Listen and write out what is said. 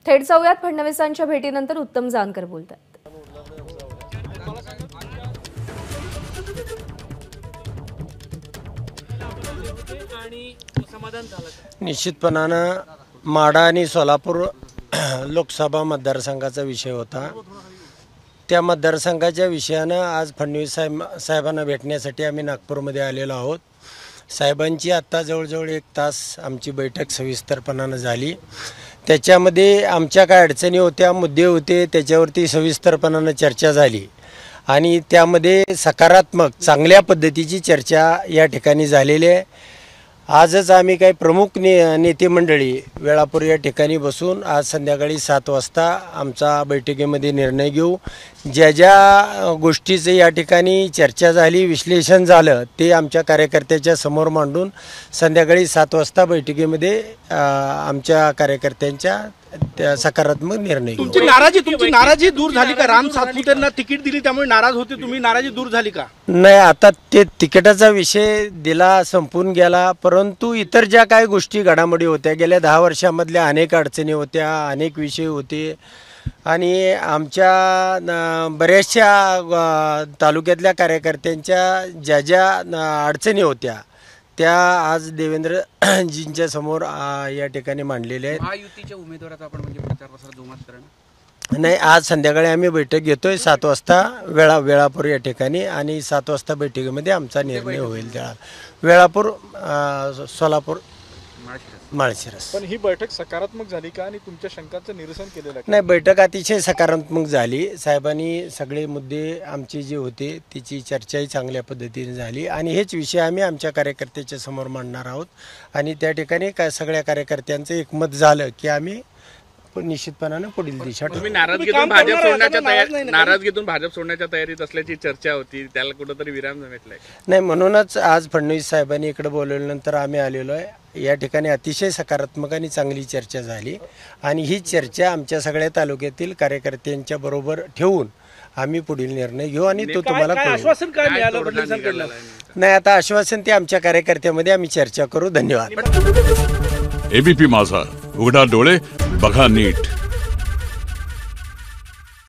थेट जाऊयात फडणवीसांच्या भेटीनंतर उत्तम जानकर बोलतात। निश्चितपणाने माढा आणि सोलापूर लोकसभा मतदारसंघाचा विषय होता। त्या मतदारसंघाच्या विषयाने आज फडणवीस साहेबांना भेटण्यासाठी आम्ही नागपूरमध्ये आलेलो आहोत। साहेबांची आता जवळजवळ 1 तास आमची बैठक सविस्तरपणाने झाली। त्याच्यामध्ये आमच्या काय अडचणी होत्या, मुद्दे होते, त्याच्यावरती सविस्तरपणाने चर्चा झाली आणि त्यामध्ये सकारात्मक चांगल्या पद्धतीची चर्चा या ठिकाणी झालेली आहे। आजच आम्ही काही प्रमुख नेते मंडळी वेळापूर या ठिकाणी बसून आज संध्याकाळी 7 वाजता आमचा बैठकीमध्ये निर्णय घेऊ। ज्या ज्या गोष्टीचं या ठिकाणी चर्चा झाली, विश्लेषण झालं, ते आमच्या कार्यकर्त्याच्या समोर मांडून संध्याकाळी 7 वाजता बैठकीमध्ये आमच्या कार्यकर्त्यांच्या त्या सकारात्मक निर्णय घेऊ। तुमची नाराजी दूर झाली का? राम सातपुतेंना तिकीट दिली त्यामुळे नाराज होते तुम्ही, नाराजी दूर झाली का? नाही, आता ते तिकिटाचा विषय दिला, संपून गेला, परंतु इतर ज्या काही गोष्टी घडामोडी होत्या गेल्या 10 वर्षामधल्या अनेक अडचणी होत्या, अनेक विषय होते आणि आमच्या बऱ्याचशा तालुक्यातल्या कार्यकर्त्यांच्या ज्या ज्या अडचणी होत्या त्या आज देवेंद्रजींच्या समोर या ठिकाणी मांडलेल्या आहेत। महायुतीच्या उमेदवाराचा आपण म्हणजे प्रचार प्रसार जोमात करणं नाही, आज संध्याकाळी आम्ही बैठक घेतोय 7 वाजता वेळापूर या ठिकाणी आणि 7 वाजता बैठकीमध्ये आमचा निर्णय होईल। त्या वेळापूर सोलापूर माळशिरस। पण ही बैठक सकारात्मक झाली का आणि तुमच्या शंकांचं निरसन केलेलं आहे? नाही, बैठक अतिशय सकारात्मक झाली। साहेबांनी सगळे मुद्दे आमचे जे होते त्याची चर्चाही चांगल्या पद्धतीने झाली आणि हेच विषय आम्ही आमच्या कार्यकर्त्याच्या समोर मांडणार आहोत आणि त्या ठिकाणी सगळ्या कार्यकर्त्यांचं एकमत झालं की आम्ही निश्चितपणाने पुढील दिशा ठरवू। नाराजगीतून भाजप सोडण्याच्या तयारीत असल्याची चर्चा होती, त्याला कुठेतरी विराम भेटलाय? नाही, म्हणूनच आज फडणवीस साहेबांनी इकडे बोलवल्यानंतर आम्ही आलेलो आहे। या ठिकाणी अतिशय सकारात्मक आणि चांगली चर्चा झाली आणि ही चर्चा आमच्या सगळ्या तालुक्यातील कार्यकर्त्यांच्या बरोबर ठेवून आम्ही पुढील निर्णय घेऊ आणि तो तुम्हाला आश्वासन काय मिळालं फडणवीसांकडून? नाही, आता आश्वासन ते आमच्या कार्यकर्त्यामध्ये आम्ही चर्चा करू। धन्यवाद। एबीपी माझा, उघडा डोळे बघा नीट।